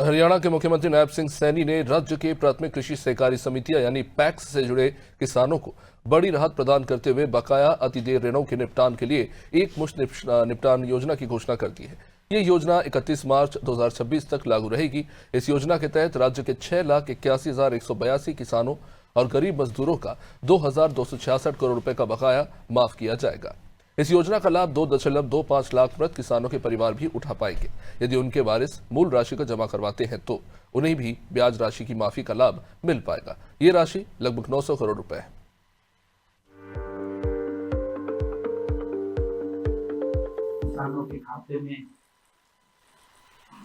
हरियाणा के मुख्यमंत्री नायब सिंह सैनी ने राज्य के प्राथमिक कृषि सहकारी समितियां यानी पैक्स से जुड़े किसानों को बड़ी राहत प्रदान करते हुए बकाया अतिदेय ऋणों के निपटान के लिए एक मुश्त निपटान योजना की घोषणा कर दी है। ये योजना 31 मार्च 2026 तक लागू रहेगी। इस योजना के तहत राज्य के 6,81,182 किसानों और गरीब मजदूरों का 2,266 करोड़ रुपए का बकाया माफ किया जाएगा। इस योजना का लाभ 2.25 लाख मृत किसानों के परिवार भी उठा पाएंगे। यदि उनके वारिस मूल राशि को जमा करवाते हैं तो उन्हें भी ब्याज राशि की माफी का लाभ मिल पाएगा। ये राशि लगभग 900 करोड़ रुपए है। किसानों के खाते में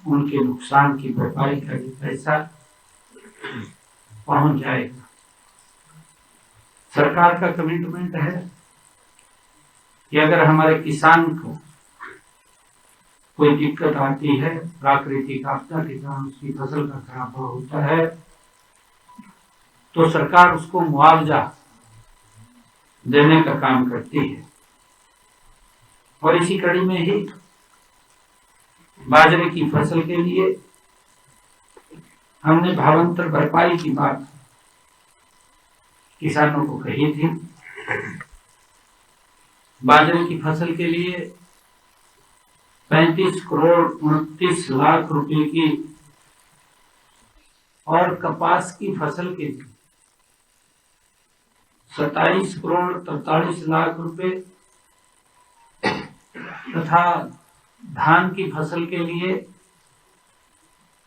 उनके नुकसान की भरपाई का भी पैसा पहुंच जाएगा। सरकार का कमिटमेंट है कि अगर हमारे किसान को कोई दिक्कत आती है, प्राकृतिक आपदा के कारण उसकी फसल का खराब होता है, तो सरकार उसको मुआवजा देने का काम करती है। और इसी कड़ी में ही बाजरे की फसल के लिए हमने भावांतर भरपाई की बात किसानों को कही थी। बाजरे की फसल के लिए 35 करोड़ 29 लाख रुपए की और कपास की फसल के लिए 27 करोड़ 43 लाख रुपए तथा धान की फसल के लिए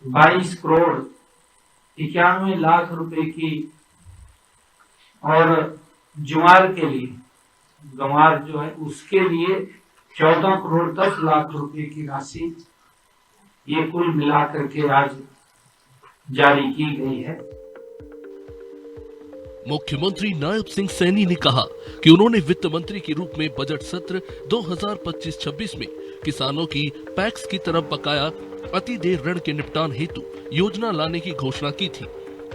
22 करोड़ 91 लाख रुपए की और ज्वार के लिए गंवार जो है उसके लिए 14 करोड़ 10 लाख रुपए की राशि ये कुल मिलाकर के आज जारी की गई है। मुख्यमंत्री नायब सिंह सैनी ने कहा कि उन्होंने वित्त मंत्री के रूप में बजट सत्र 2025-26 में किसानों की पैक्स की तरफ बकाया अतिदेय ऋण के निपटान हेतु योजना लाने की घोषणा की थी।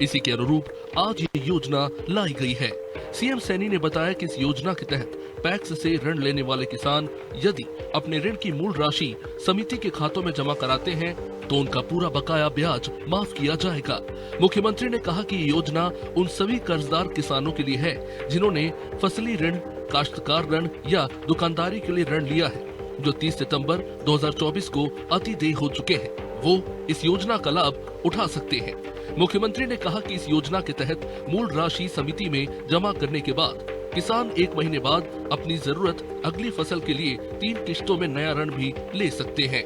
इसी के अनुरूप आज ये योजना लाई गई है। सीएम सैनी ने बताया कि इस योजना के तहत पैक्स से ऋण लेने वाले किसान यदि अपने ऋण की मूल राशि समिति के खातों में जमा कराते हैं तो उनका पूरा बकाया ब्याज माफ किया जाएगा। मुख्यमंत्री ने कहा कि ये योजना उन सभी कर्जदार किसानों के लिए है जिन्होंने फसली ऋण, काश्तकार ऋण या दुकानदारी के लिए ऋण लिया है, जो 30 सितंबर 2024 को अतिदेय हो चुके हैं। वो इस योजना का लाभ उठा सकते हैं। मुख्यमंत्री ने कहा कि इस योजना के तहत मूल राशि समिति में जमा करने के बाद किसान 1 महीने बाद अपनी जरूरत अगली फसल के लिए 3 किश्तों में नया ऋण भी ले सकते हैं।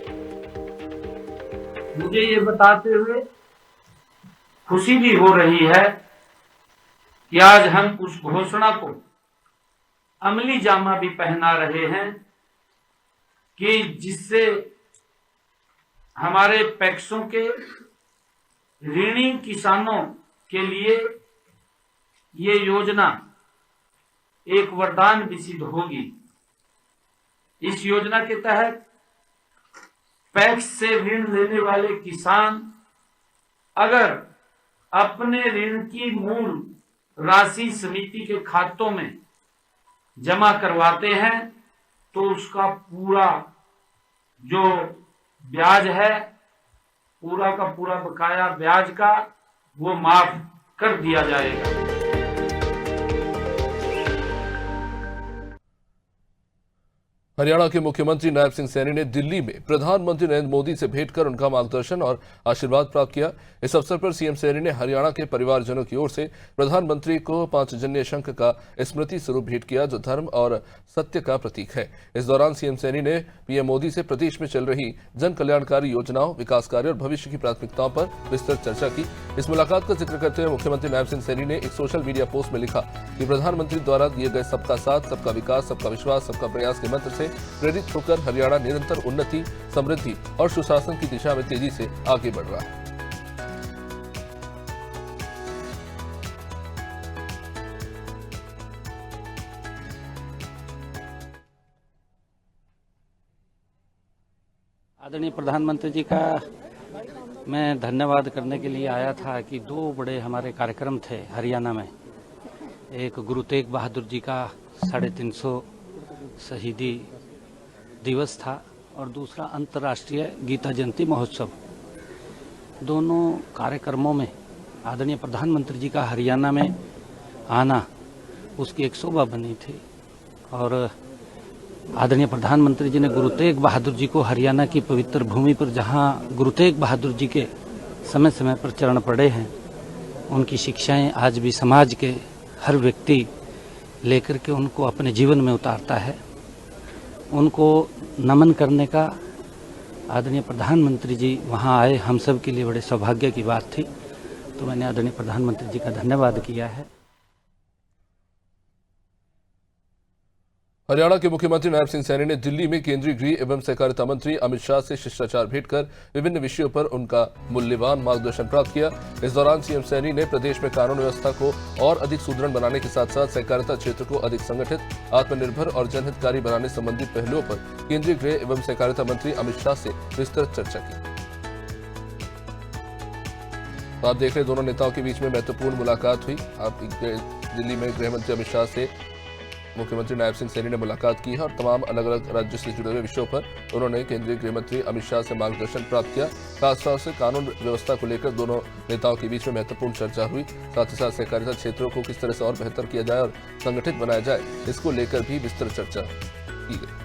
मुझे ये बताते हुए खुशी भी हो रही है कि आज हम उस घोषणा को अमली जामा भी पहना रहे हैं कि जिससे हमारे पैक्सों के ऋणी किसानों के लिए ये योजना एक वरदान भी सिद्ध होगी। इस योजना के तहत पैक्स से ऋण लेने वाले किसान अगर अपने ऋण की मूल राशि समिति के खातों में जमा करवाते हैं तो उसका पूरा जो ब्याज है, पूरा का पूरा बकाया ब्याज का वो माफ कर दिया जाएगा। हरियाणा के मुख्यमंत्री नायब सिंह सैनी ने दिल्ली में प्रधानमंत्री नरेंद्र मोदी से भेंट कर उनका मार्गदर्शन और आशीर्वाद प्राप्त किया। इस अवसर पर सीएम सैनी ने हरियाणा के परिवारजनों की ओर से प्रधानमंत्री को पांचजन्य शंख का स्मृति स्वरूप भेंट किया, जो धर्म और सत्य का प्रतीक है। इस दौरान सीएम सैनी ने पीएम मोदी से प्रदेश में चल रही जन कल्याणकारी योजनाओं, विकास कार्य और भविष्य की प्राथमिकताओं पर विस्तृत चर्चा की। इस मुलाकात का जिक्र करते हुए मुख्यमंत्री नायब सिंह सैनी ने एक सोशल मीडिया पोस्ट में लिखा कि प्रधानमंत्री द्वारा दिए गए सबका साथ, सबका विकास, सबका विश्वास, सबका प्रयास के मंत्र से प्रेरित होकर हरियाणा निरंतर उन्नति, समृद्धि और सुशासन की दिशा में तेजी से आगे बढ़ रहा है। आदरणीय प्रधानमंत्री जी का मैं धन्यवाद करने के लिए आया था कि 2 बड़े हमारे कार्यक्रम थे हरियाणा में। एक गुरु तेग बहादुर जी का 350 शहीदी दिवस था और दूसरा अंतर्राष्ट्रीय गीता जयंती महोत्सव। दोनों कार्यक्रमों में आदरणीय प्रधानमंत्री जी का हरियाणा में आना उसकी एक शोभा बनी थी और आदरणीय प्रधानमंत्री जी ने गुरु तेग बहादुर जी को हरियाणा की पवित्र भूमि पर जहां गुरु तेग बहादुर जी के समय समय पर चरण पड़े हैं, उनकी शिक्षाएं आज भी समाज के हर व्यक्ति लेकर के उनको अपने जीवन में उतारता है। उनको नमन करने का आदरणीय प्रधानमंत्री जी वहां आए, हम सब के लिए बड़े सौभाग्य की बात थी। तो मैंने आदरणीय प्रधानमंत्री जी का धन्यवाद किया है। हरियाणा के मुख्यमंत्री नायब सिंह सैनी ने दिल्ली में केंद्रीय गृह एवं सहकारिता मंत्री अमित शाह से शिष्टाचार भेंट कर विभिन्न विषयों पर उनका मूल्यवान मार्गदर्शन प्राप्त किया। इस दौरान सीएम सैनी ने प्रदेश में कानून व्यवस्था को और अधिक सुदृढ़ बनाने के साथ साथ सहकारिता क्षेत्र को अधिक संगठित, आत्मनिर्भर और जनहितकारी बनाने संबंधी पहलुओं पर केंद्रीय गृह एवं सहकारिता मंत्री अमित शाह से विस्तृत चर्चा की। तो आप देख रहे दोनों नेताओं के बीच में महत्वपूर्ण मुलाकात हुई। आप दिल्ली में गृह मंत्री अमित शाह से मुख्यमंत्री नायब सिंह सैनी ने मुलाकात की है और तमाम अलग अलग राज्यों से जुड़े हुए विषयों पर उन्होंने केंद्रीय गृह मंत्री अमित शाह से मार्गदर्शन प्राप्त किया। खासतौर से कानून व्यवस्था को लेकर दोनों नेताओं के बीच में महत्वपूर्ण चर्चा हुई। साथ ही साथ सहकारिता क्षेत्रों को किस तरह से और बेहतर किया जाए और संगठित बनाया जाए, इसको लेकर भी विस्तृत चर्चा की गई।